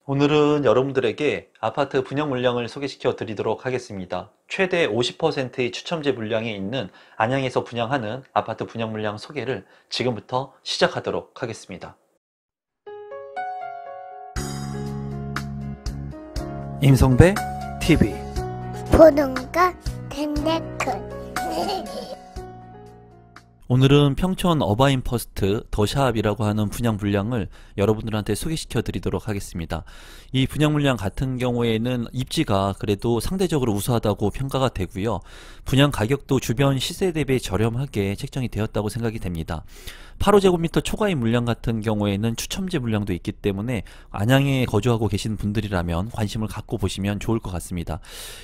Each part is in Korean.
오늘은 여러분들에게 아파트 분양 물량을 소개시켜 드리도록 하겠습니다. 최대 50%의 추첨제 물량이 있는 안양에서 분양하는 아파트 분양 물량 소개를 지금부터 시작하도록 하겠습니다. 임성배 TV 보동과 댄데크 오늘은 평촌 어바인퍼스트 더샵이라고 하는 분양 물량을 여러분들한테 소개시켜 드리도록 하겠습니다. 이 분양 물량 같은 경우에는 입지가 그래도 상대적으로 우수하다고 평가가 되고요. 분양 가격도 주변 시세 대비 저렴하게 책정이 되었다고 생각이 됩니다. 8호제곱미터 초과의 물량 같은 경우에는 추첨제 물량도 있기 때문에 안양에 거주하고 계신 분들이라면 관심을 갖고 보시면 좋을 것 같습니다.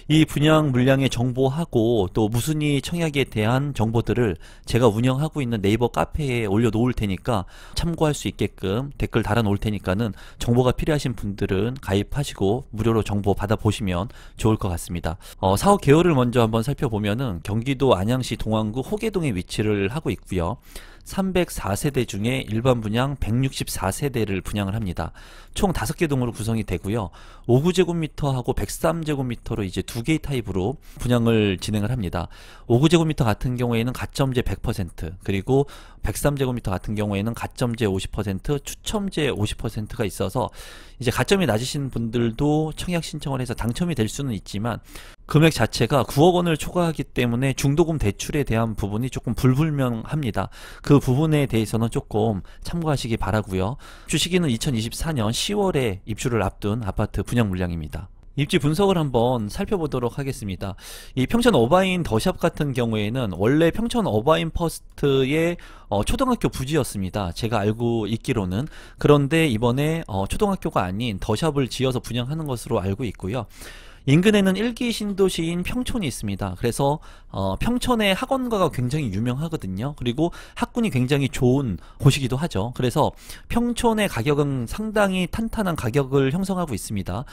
이 분양 물량의 정보하고 또 무순위 청약에 대한 정보들을 제가 운영하고 있는 네이버 카페에 올려놓을 테니까 참고할 수 있게끔 댓글 달아놓을 테니까는 정보가 필요하신 분들은 가입하시고 무료로 정보 받아보시면 좋을 것 같습니다. 사업 개요를 먼저 한번 살펴보면은 경기도 안양시 동안구 호계동에 위치를 하고 있고요. 304세대 중에 일반 분양 164세대를 분양을 합니다. 총 5개 동으로 구성이 되고요. 59제곱미터하고 103제곱미터로 이제 2개의 타입으로 분양을 진행을 합니다. 59제곱미터 같은 경우에는 가점제 100%, 그리고 103제곱미터 같은 경우에는 가점제 50%, 추첨제 50%가 있어서 이제 가점이 낮으신 분들도 청약 신청을 해서 당첨이 될 수는 있지만 금액 자체가 9억 원을 초과하기 때문에 중도금 대출에 대한 부분이 조금 불분명합니다. 그 부분에 대해서는 조금 참고하시기 바라고요. 주시기는 2024년 10월에 입주를 앞둔 아파트 분양 물량입니다. 입지 분석을 한번 살펴보도록 하겠습니다. 이 평촌 어바인 더샵 같은 경우에는 원래 평촌 어바인 퍼스트의 초등학교 부지였습니다. 제가 알고 있기로는. 그런데 이번에 초등학교가 아닌 더샵을 지어서 분양하는 것으로 알고 있고요. 인근에는 1기 신도시인 평촌이 있습니다. 그래서 평촌의 학원가가 굉장히 유명하거든요. 그리고 학군이 굉장히 좋은 곳이기도 하죠. 그래서 평촌의 가격은 상당히 탄탄한 가격을 형성하고 있습니다.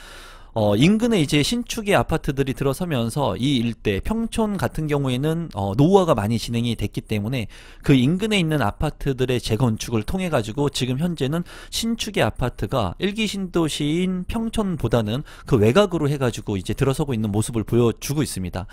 인근에 이제 신축의 아파트들이 들어서면서 이 일대 평촌 같은 경우에는 노후화가 많이 진행이 됐기 때문에 그 인근에 있는 아파트들의 재건축을 통해 가지고 지금 현재는 신축의 아파트가 1기 신도시인 평촌보다는 그 외곽으로 해 가지고 이제 들어서고 있는 모습을 보여주고 있습니다.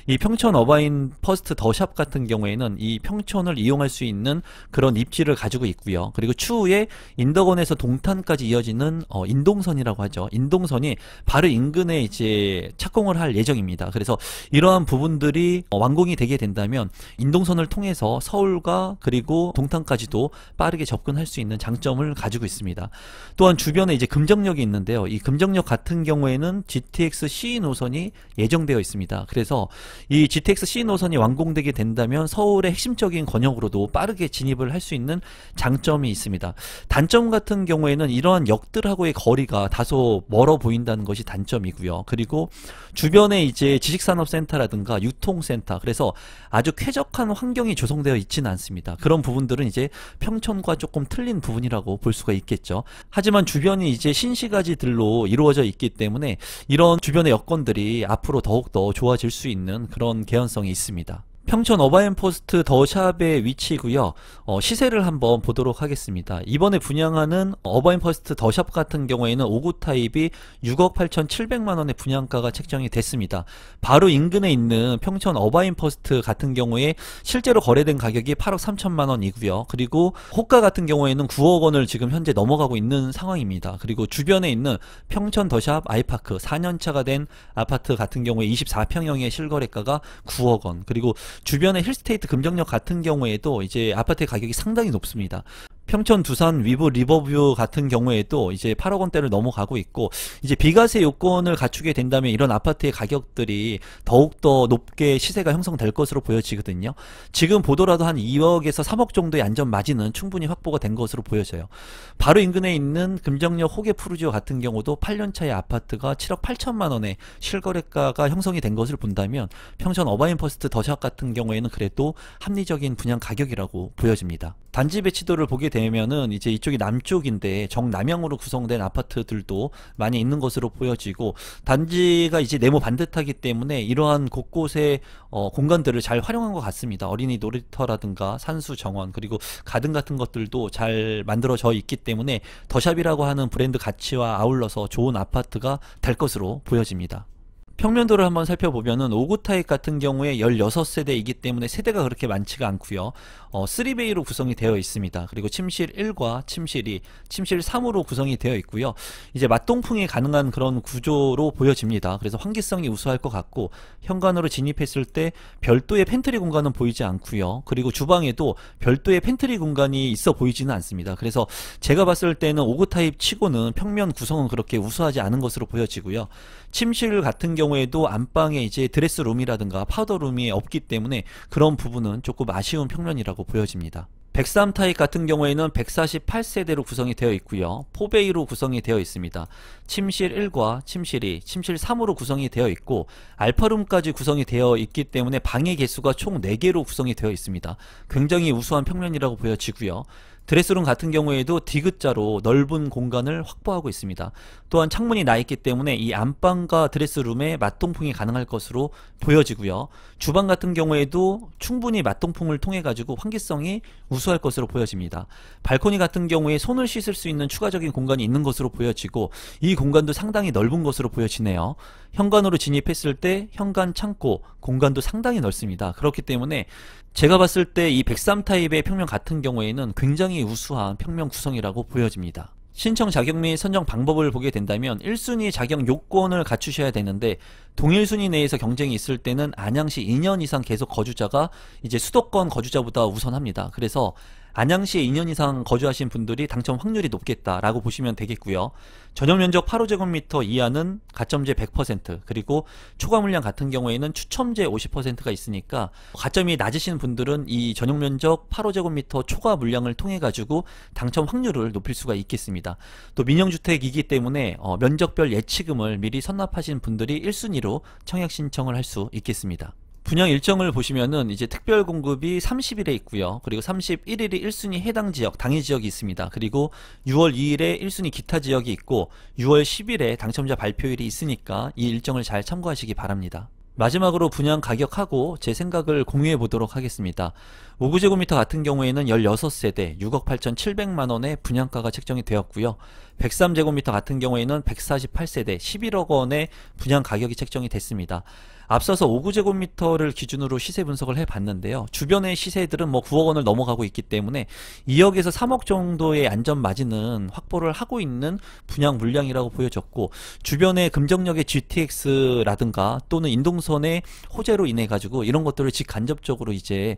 이 평촌 어바인 퍼스트 더샵 같은 경우에는 이 평촌을 이용할 수 있는 그런 입지를 가지고 있고요. 그리고 추후에 인덕원에서 동탄까지 이어지는 인동선이라고 하죠. 인동선이 바로 인근에 이제 착공을 할 예정입니다. 그래서 이러한 부분들이 완공이 되게 된다면 인동선을 통해서 서울과 그리고 동탄까지도 빠르게 접근할 수 있는 장점을 가지고 있습니다. 또한 주변에 이제 금정역이 있는데요. 이 금정역 같은 경우에는 GTX-C 노선이 예정되어 있습니다. 그래서 이 GTX-C 노선이 완공되게 된다면 서울의 핵심적인 권역으로도 빠르게 진입을 할 수 있는 장점이 있습니다. 단점 같은 경우에는 이러한 역들하고의 거리가 다소 멀어 보인다는 것이 단점이고요. 그리고 주변에 이제 지식산업센터라든가 유통센터, 그래서 아주 쾌적한 환경이 조성되어 있지는 않습니다. 그런 부분들은 이제 평촌과 조금 틀린 부분이라고 볼 수가 있겠죠. 하지만 주변이 이제 신시가지들로 이루어져 있기 때문에 이런 주변의 여건들이 앞으로 더욱더 좋아질 수 있는 그런 개연성이 있습니다. 평촌 어바인퍼스트 더샵의 위치고요. 시세를 한번 보도록 하겠습니다. 이번에 분양하는 어바인퍼스트 더샵 같은 경우에는 5구 타입이 6억 8,700만원의 분양가가 책정이 됐습니다. 바로 인근에 있는 평촌 어바인퍼스트 같은 경우에 실제로 거래된 가격이 8억 3천만원이고요. 그리고 호가 같은 경우에는 9억 원을 지금 현재 넘어가고 있는 상황입니다. 그리고 주변에 있는 평촌 더샵 아이파크 4년차가 된 아파트 같은 경우에 24평형의 실거래가가 9억 원, 그리고 주변의 힐스테이트 금정역 같은 경우에도 이제 아파트의 가격이 상당히 높습니다. 평촌 두산 위브 리버뷰 같은 경우에도 이제 8억 원대를 넘어가고 있고, 이제 비과세 요건을 갖추게 된다면 이런 아파트의 가격들이 더욱더 높게 시세가 형성될 것으로 보여지거든요. 지금 보더라도 한 2억에서 3억 정도의 안전 마진은 충분히 확보가 된 것으로 보여져요. 바로 인근에 있는 금정역 호계 푸르지오 같은 경우도 8년차의 아파트가 7억 8천만 원의 실거래가가 형성이 된 것을 본다면 평촌 어바인퍼스트 더샵 같은 경우에는 그래도 합리적인 분양 가격이라고 보여집니다. 단지 배치도를 보게 되면 되면은 이제 이쪽이 남쪽인데 정남향으로 구성된 아파트들도 많이 있는 것으로 보여지고, 단지가 이제 네모 반듯하기 때문에 이러한 곳곳에 공간들을 잘 활용한 것 같습니다. 어린이 놀이터라든가 산수 정원, 그리고 가든 같은 것들도 잘 만들어져 있기 때문에 더샵이라고 하는 브랜드 가치와 아울러서 좋은 아파트가 될 것으로 보여집니다. 평면도를 한번 살펴보면은 5구 타입 같은 경우에 16세대이기 때문에 세대가 그렇게 많지가 않고요. 3베이로 구성이 되어 있습니다. 그리고 침실 1과 침실 2, 침실 3으로 구성이 되어 있고요. 이제 맞동풍이 가능한 그런 구조로 보여집니다. 그래서 환기성이 우수할 것 같고, 현관으로 진입했을 때 별도의 팬트리 공간은 보이지 않고요. 그리고 주방에도 별도의 팬트리 공간이 있어 보이지는 않습니다. 그래서 제가 봤을 때는 5구 타입 치고는 평면 구성은 그렇게 우수하지 않은 것으로 보여지고요. 침실 같은 경우에도 안방에 이제 드레스룸이라든가 파우더룸이 없기 때문에 그런 부분은 조금 아쉬운 평면이라고 보여집니다. 103 타입 같은 경우에는 148세대로 구성이 되어 있고요. 4베이로 구성이 되어 있습니다. 침실 1과 침실 2, 침실 3으로 구성이 되어 있고, 알파룸까지 구성이 되어 있기 때문에 방의 개수가 총 4개로 구성이 되어 있습니다. 굉장히 우수한 평면이라고 보여지고요. 드레스룸 같은 경우에도 디귿자로 넓은 공간을 확보하고 있습니다. 또한 창문이 나 있기 때문에 이 안방과 드레스룸에 맞동풍이 가능할 것으로 보여지고요. 주방 같은 경우에도 충분히 맞동풍을 통해 가지고 환기성이 우수할 것으로 보여집니다. 발코니 같은 경우에 손을 씻을 수 있는 추가적인 공간이 있는 것으로 보여지고, 이 공간도 상당히 넓은 것으로 보여지네요. 현관으로 진입했을 때 현관 창고 공간도 상당히 넓습니다. 그렇기 때문에 제가 봤을 때 이 103 타입의 평면 같은 경우에는 굉장히 우수한 평면 구성이라고 보여집니다. 신청 자격 및 선정 방법을 보게 된다면 1순위 자격 요건을 갖추셔야 되는데, 동일 순위 내에서 경쟁이 있을 때는 안양시 2년 이상 계속 거주자가 이제 수도권 거주자보다 우선합니다. 그래서 안양시에 2년 이상 거주하신 분들이 당첨 확률이 높겠다라고 보시면 되겠고요. 전용면적 8호제곱미터 이하는 가점제 100%, 그리고 초과 물량 같은 경우에는 추첨제 50%가 있으니까 가점이 낮으신 분들은 이 전용면적 8호제곱미터 초과 물량을 통해 가지고 당첨 확률을 높일 수가 있겠습니다. 또 민영주택이기 때문에 면적별 예치금을 미리 선납하신 분들이 1순위로 청약 신청을 할 수 있겠습니다. 분양 일정을 보시면은 이제 특별 공급이 30일에 있고요. 그리고 31일이 1순위 해당 지역, 당일 지역이 있습니다. 그리고 6월 2일에 1순위 기타 지역이 있고, 6월 10일에 당첨자 발표일이 있으니까 이 일정을 잘 참고하시기 바랍니다. 마지막으로 분양 가격하고 제 생각을 공유해 보도록 하겠습니다. 5구제곱미터 같은 경우에는 16세대 6억 8,700만원의 분양가가 책정이 되었고요. 103제곱미터 같은 경우에는 148세대 11억원의 분양 가격이 책정이 됐습니다. 앞서서 5구제곱미터를 기준으로 시세 분석을 해봤는데요. 주변의 시세들은 뭐 9억원을 넘어가고 있기 때문에 2억에서 3억 정도의 안전 마진은 확보를 하고 있는 분양 물량이라고 보여졌고, 주변의 금정역의 GTX라든가 또는 인동선의 호재로 인해 가지고 이런 것들을 직간접적으로 이제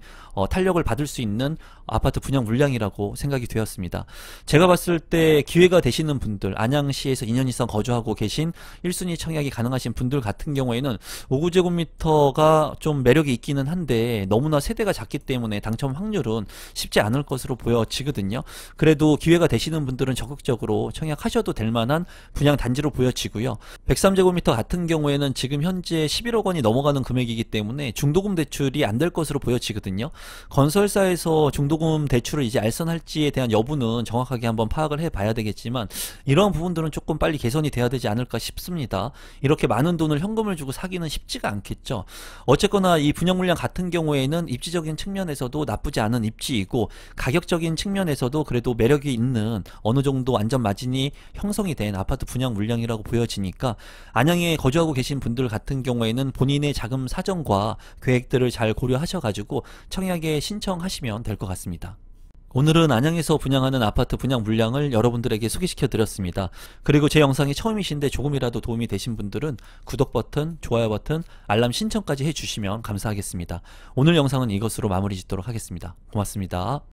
탄력을 받을 수 있는 아파트 분양 물량이라고 생각이 되었습니다. 제가 봤을 때 기회가 되시는 분들, 안양시에서 2년 이상 거주하고 계신 1순위 청약이 가능하신 분들 같은 경우에는 5구제곱미터가 좀 매력이 있기는 한데 너무나 세대가 작기 때문에 당첨 확률은 쉽지 않을 것으로 보여지거든요. 그래도 기회가 되시는 분들은 적극적으로 청약하셔도 될 만한 분양 단지로 보여지고요. 103제곱미터 같은 경우에는 지금 현재 11억원이 넘어가는 금액이기 때문에 중도금 대출이 안 될 것으로 보여지거든요. 건설사에서 중도금 대출을 이제 알선할지에 대한 여부는 정확하게 한번 파악을 해봐야 되겠지만, 이런 부분들은 조금 빨리 개선이 돼야 되지 않을까 싶습니다. 이렇게 많은 돈을 현금을 주고 사기는 쉽지가 않겠죠. 어쨌거나 이 분양 물량 같은 경우에는 입지적인 측면에서도 나쁘지 않은 입지이고, 가격적인 측면에서도 그래도 매력이 있는 어느 정도 안전 마진이 형성이 된 아파트 분양 물량이라고 보여지니까, 안양에 거주하고 계신 분들 같은 경우에는 본인의 자금 사정과 계획들을 잘 고려하셔가지고 청약에 신청하시면 될 것 같습니다. 오늘은 안양에서 분양하는 아파트 분양 물량을 여러분들에게 소개시켜 드렸습니다. 그리고 제 영상이 처음이신데 조금이라도 도움이 되신 분들은 구독 버튼, 좋아요 버튼, 알람 신청까지 해주시면 감사하겠습니다. 오늘 영상은 이것으로 마무리 짓도록 하겠습니다. 고맙습니다.